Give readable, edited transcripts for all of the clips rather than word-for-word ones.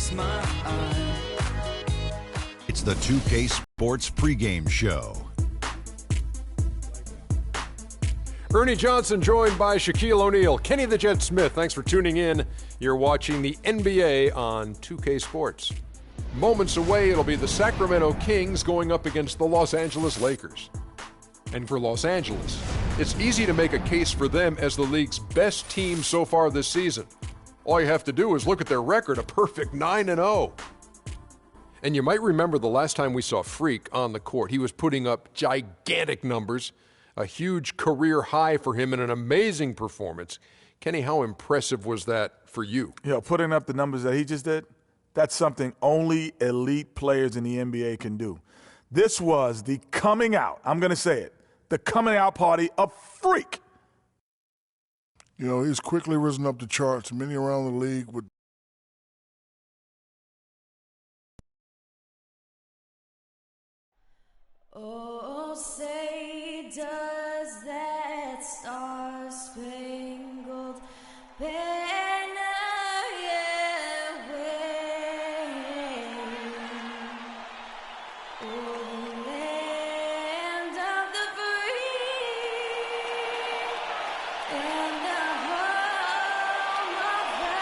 smile. It's the 2K Sports pregame show. Ernie Johnson joined by Shaquille O'Neal. Kenny the Jet Smith, thanks for tuning in. You're watching the NBA on 2K Sports. Moments away, it'll be the Sacramento Kings going up against the Los Angeles Lakers. And for Los Angeles, it's easy to make a case for them as the league's best team so far this season. All you have to do is look at their record, a perfect 9-0. And you might remember the last time we saw Freak on the court. He was putting up gigantic numbers, a huge career high for him, and an amazing performance. Kenny, how impressive was that for you? Yeah, putting up the numbers that he just did, that's something only elite players in the NBA can do. This was the coming out, I'm going to say it, the coming out party of Freak. You know, he's quickly risen up the charts. Many around the league would. Oh, say does that star-spangled banner yet wave o'er the land of the free and the home of the brave?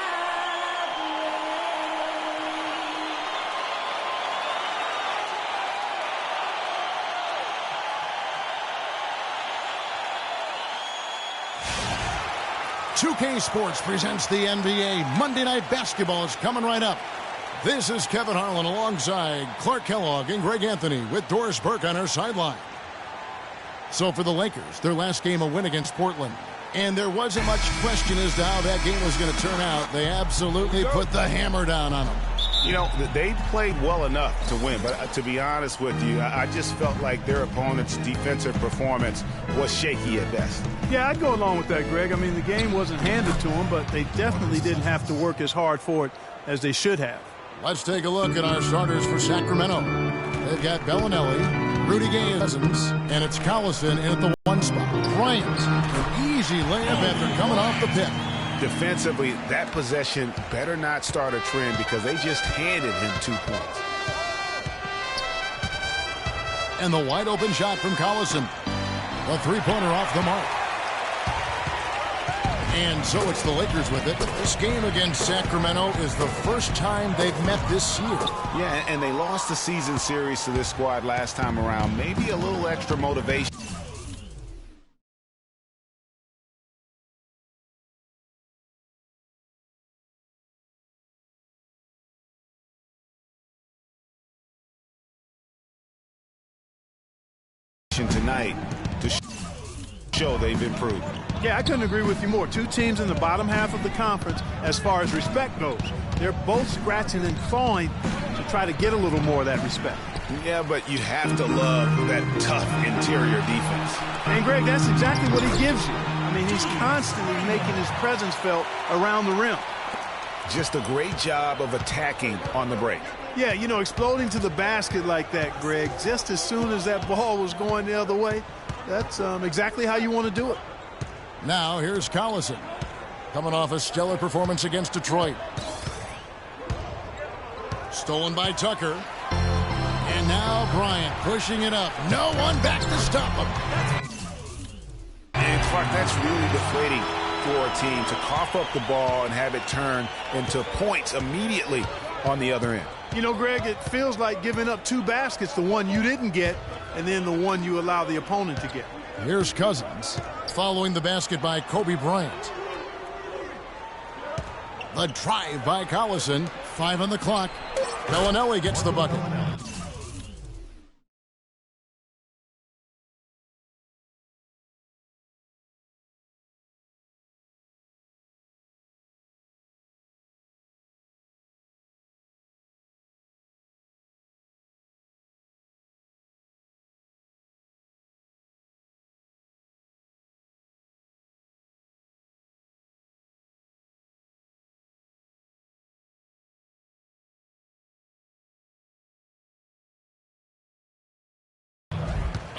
2K Sports presents the NBA. Monday Night Basketball is coming right up. This is Kevin Harlan alongside Clark Kellogg and Greg Anthony with Doris Burke on our sideline. So for the Lakers, their last game a win against Portland. And there wasn't much question as to how that game was going to turn out. They absolutely put the hammer down on them. You know, they played well enough to win, but to be honest with you, I just felt like their opponent's defensive performance was shaky at best. Yeah, I'd go along with that, Greg. I mean, the game wasn't handed to them, but they definitely didn't have to work as hard for it as they should have. Let's take a look at our starters for Sacramento. They've got Bellinelli, Rudy Gay, Cousins, and it's Collison in at the one spot. Bryant, an easy layup after coming off the pick. Defensively, that possession better not start a trend because they just handed him 2 points. And the wide open shot from Collison. A three-pointer off the mark. And so it's the Lakers with it. This game against Sacramento is the first time they've met this year. Yeah, and they lost the season series to this squad last time around. Maybe a little extra motivation. Tonight to show they've improved. Yeah, I couldn't agree with you more. Two teams in the bottom half of the conference as far as respect goes. They're both scratching and clawing to try to get a little more of that respect. Yeah, but you have to love that tough interior defense. And, Greg, that's exactly what he gives you. I mean, he's constantly making his presence felt around the rim. Just a great job of attacking on the break. Yeah, you know, exploding to the basket like that, Greg, just as soon as that ball was going the other way, that's exactly how you want to do it. Now here's Collison, coming off a stellar performance against Detroit. Stolen by Tucker. And now Bryant pushing it up. No one back to stop him. And Clark, that's really deflating for a team to cough up the ball and have it turn into points immediately on the other end. You know, Greg, it feels like giving up two baskets, the one you didn't get, and then the one you allow the opponent to get. Here's Cousins, following the basket by Kobe Bryant. The drive by Collison, 5 on the clock. Bellinelli gets the bucket.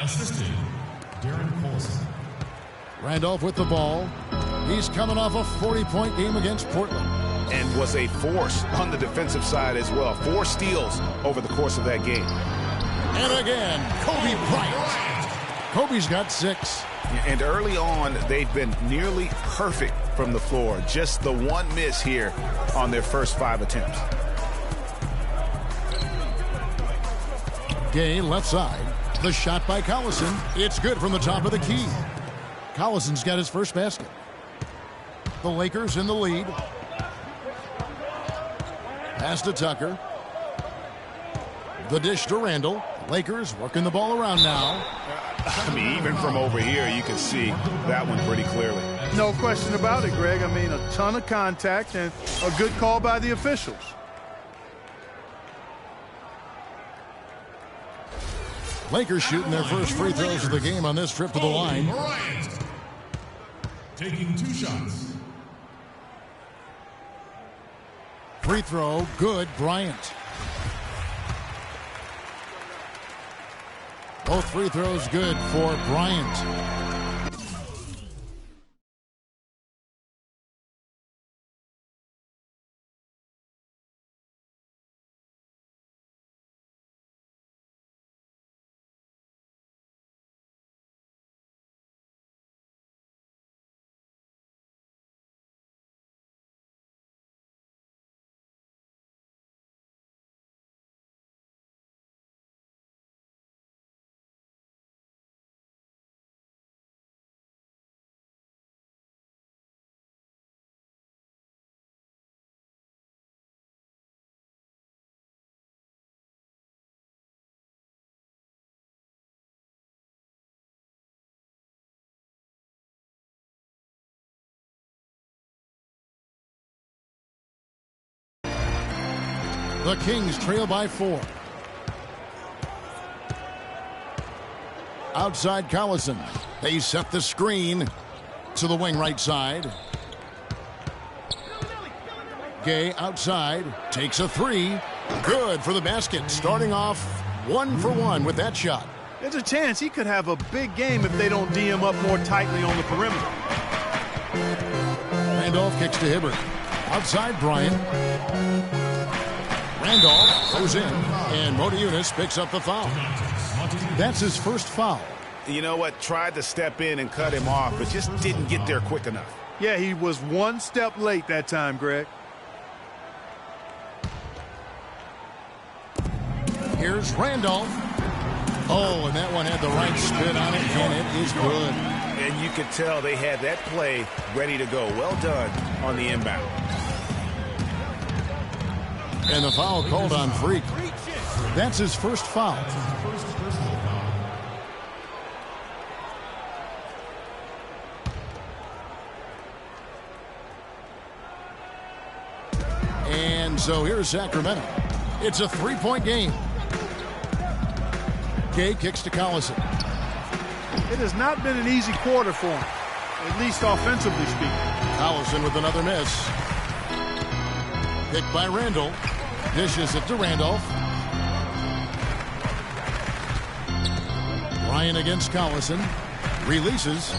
Assisting Darren Colson. Randolph with the ball. He's coming off a 40-point game against Portland. and was a force on the defensive side as well. 4 steals over the course of that game. And again, Kobe Bryant. Kobe's got 6. And early on, they've been nearly perfect from the floor. Just the one miss here on their first 5 attempts. Gay left side. The shot by Collison. It's good from the top of the key. Collison's got his first basket. The Lakers in the lead. Pass to Tucker. The dish to Randall. Lakers working the ball around now. I mean, even from over here, you can see that one pretty clearly. No question about it, Greg. I mean, a ton of contact and a good call by the officials. Lakers shooting their first free throws of the game on this trip to the line. Bryant taking 2 shots. Free throw, good, Bryant. Both free throws good for Bryant. The Kings trail by 4. Outside Collison. They set the screen to the wing right side. Gay outside. Takes a 3. Good for the basket. Starting off 1 for 1 with that shot. There's a chance he could have a big game if they don't D him up more tightly on the perimeter. Randolph kicks to Hibbert. Outside Bryant. Randolph goes in, and Modiunas picks up the foul. That's his first foul. You know what? Tried to step in and cut him off, but just didn't get there quick enough. Yeah, he was 1 step late that time, Greg. Here's Randolph. Oh, and that one had the right spin on it, and it is good. And you could tell they had that play ready to go. Well done on the inbound. And the foul called on Freak. That's his first foul. And so here's Sacramento. It's a 3-point game. Gay kicks to Collison. It has not been an easy quarter for him, at least offensively speaking. Collison with another miss. Picked by Randall. Dishes it to Randolph. Ryan against Collison. Releases.